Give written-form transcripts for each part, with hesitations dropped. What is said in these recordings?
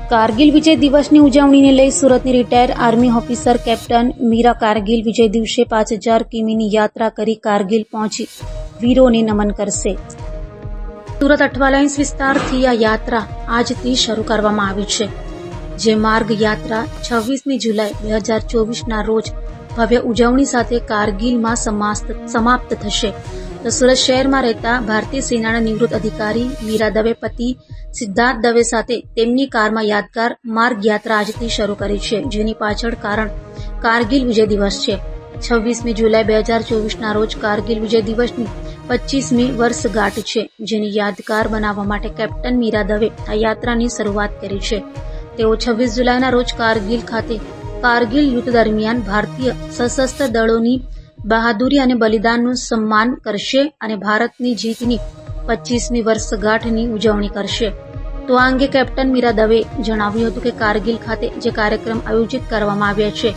કારગિલ વિજય દિવસની ઉજવણીને લઈ સુરતની retire army officer captain Meera Kargil Vijay દિવસે 5000 કિમીની યાત્રા કરી કારગિલ પહોંચી વીરોને નમન કરશે। સુરત અઠવાલાઇન્સ વિસ્તારથી આ યાત્રા આજથી શરૂ કરવામાં આવી છે, જે માર્ગ યાત્રા 26મી જુલાઈ 2024ના રોજ ભવ્ય ઉજવણી સાથે કારગિલમાં સમાપ્ત થશે। તો સુરત શહેરમાં રહેતા ભારતીય સેનાના નિવૃત્ત અધિકારી મીરા દવે પતિ સિદ્ધાર્થ દવે સાથે તેમની કારમાં યાદગાર માર્ગ યાત્રા આજથી શરૂ કરી છે, જેની પાછળ કારણ કારગિલ વિજય દિવસ છે। 26મી જુલાઈ 2024ના રોજ કારગિલ વિજય દિવસની 25મી વર્ષગાંઠ છે, જેની યાદગાર બનાવવા માટે કેપ્ટન મીરા દવે આ યાત્રાની શરૂઆત કરી છે। તેઓ 26 જુલાઈના રોજ કારગિલ ખાતે કારગિલ યુદ્ધ દરમિયાન ભારતીય સશસ્ત્ર દળોની બહાદુરી અને બલિદાનનું સન્માન કરશે અને ભારતની જીતની 25મી વર્ષગાંઠની ઉજવણી કરશે। તો આ અંગે કેપ્ટન મીરા દવે જણાવ્યું હતું કે કારગિલ ખાતે જે કાર્યક્રમ આયોજિત કરવામાં આવ્યા છે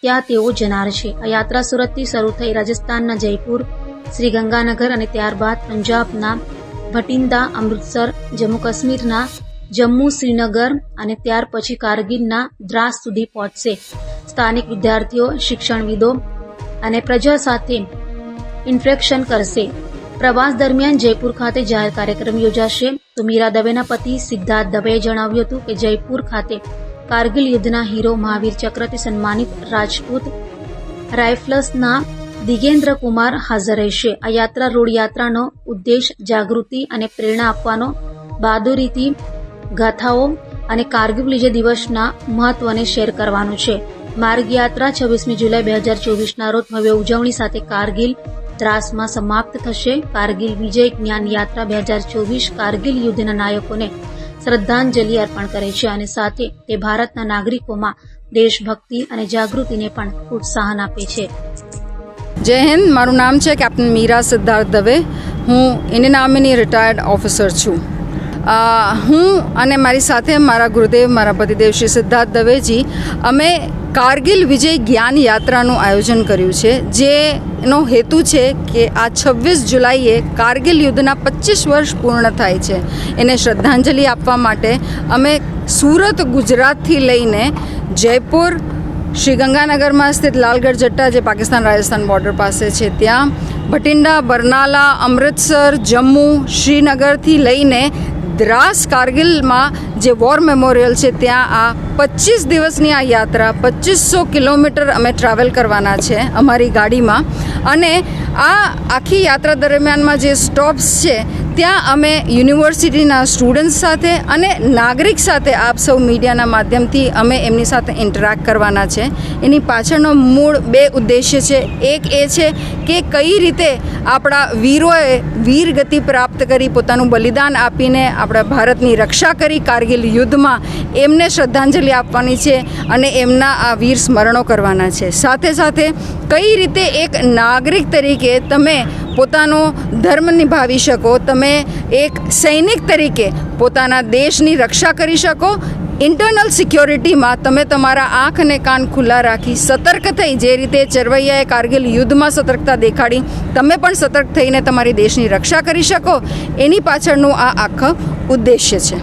ત્યાં તેઓ જનાર છે। આ યાત્રા સુરતથી શરૂ થઈ રાજસ્થાનના જયપુર, શ્રી ગંગાનગર અને ત્યારબાદ પંજાબના ભટિંડા, અમૃતસર, જમ્મુ કાશ્મીરના જમ્મુ, શ્રીનગર અને ત્યાર પછી કારગિલના દ્રાસ સુધી પહોંચશે। સ્થાનિક વિદ્યાર્થીઓ, શિક્ષણવિદો અને પ્રજા સાથે ઇન્ટરેક્શન કરશે। પ્રવાસ દરમિયાન જયપુર ખાતે જાહેર કાર્યક્રમ યોજાશે। તો મીરા દવેના પતિ સિદ્ધાર્થ દવેએ જણાવ્યું હતું કે જયપુર ખાતે કારગિલ યુદ્ધના હીરો મહાવીર ચક્રથી સન્માનિત રાજપૂત રાઇફલ્સના દિગેન્દ્ર કુમાર હાજર રહેશે। આ યાત્રા રોડ યાત્રાનો ઉદ્દેશ જાગૃતિ અને પ્રેરણા આપવાનો, બહાદુરીથી ગાથાઓ અને કારગિલ વિજય દિવસના મહત્વને શેર કરવાનું છે। માર્ગ યાત્રા 26મી જુલાઈ 2024ના રોજ ભવ્ય ઉજવણી સાથે કારગિલ દ્રાસમાં સમાપ્ત થશે। કારગિલ વિજય જ્ઞાન યાત્રા 2024 કારગિલ યુદ્ધના નાયકોને શ્રદ્ધાંજલિ અર્પણ કરે છે અને સાથે તે ભારતના નાગરિકોમાં દેશભક્તિ અને જાગૃતિને પણ પ્રોત્સાહન આપે છે। જય હિન્દ। મારું નામ છે કેપ્ટન મીરા સિદ્ધાર્થ દવે। હું ઇન્ડિયન આર્મીની રિટાયર્ડ ઓફિસર છું। હું અને મારી સાથે મારા ગુરુદેવ, મારા પતિદેવ શ્રી સિદ્ધાર્થ દવેજી, અમે કારગિલ વિજય જ્ઞાન યાત્રાનું આયોજન કર્યું છે, જેનો હેતુ છે કે આ 26 જુલાઈએ કારગિલ યુદ્ધના 25 વર્ષ પૂર્ણ થાય છે, એને શ્રદ્ધાંજલિ આપવા માટે અમે સુરત, ગુજરાતથી લઈને જયપુર, શ્રી ગંગાનગરમાં સ્થિત લાલગઢ જટ્ટા, જે પાકિસ્તાન રાજસ્થાન બોર્ડર પાસે છે, ત્યાં ભટિંડા, બરનાલા, અમૃતસર, જમ્મુ, શ્રીનગરથી લઈને દ્રાસ કારગિલમાં જે વોર મેમોરિયલ છે ત્યાં આ 25 દિવસની આ યાત્રા 2500 કિલોમીટર અમે ટ્રાવેલ કરવાના છે અમારી ગાડીમાં। અને આ આખી યાત્રા દરમિયાનમાં જે સ્ટોપ્સ છે ત્યાં અમે યુનિવર્સિટીના સ્ટુડન્ટ્સ સાથે અને નાગરિક સાથે આપ સૌ મીડિયાના માધ્યમથી અમે એમની સાથે ઇન્ટરેક્ટ કરવાના છે। એની પાછળનો મૂળ બે ઉદ્દેશ્ય છે। એક એ છે કે કઈ રીતે આપણા વીરોએ વીરગતિ પ્રાપ્ત કરી, પોતાનું બલિદાન આપીને આપણા ભારતની રક્ષા કરી કારગિલ યુદ્ધમાં, એમને શ્રદ્ધાંજલિ આપવાની છે અને એમના આ વીર સ્મરણો કરવાના છે। સાથે સાથે કઈ રીતે એક નાગરિક તરીકે તમે પોતાનો ધર્મ નિભાવી શકો, તમે એક સૈનિક તરીકે પોતાના દેશની રક્ષા કરી શકો, ઇન્ટરનલ સિક્યોરિટીમાં તમે તમારા આંખ અને કાન ખુલ્લા રાખી સતર્ક થઈ, જે રીતે ચરવૈયાએ કારગિલ યુદ્ધમાં સતર્કતા દેખાડી, તમે પણ સતર્ક થઈને તમારી દેશની રક્ષા કરી શકો, એની પાછળનું આ આખો ઉદ્દેશ્ય છે।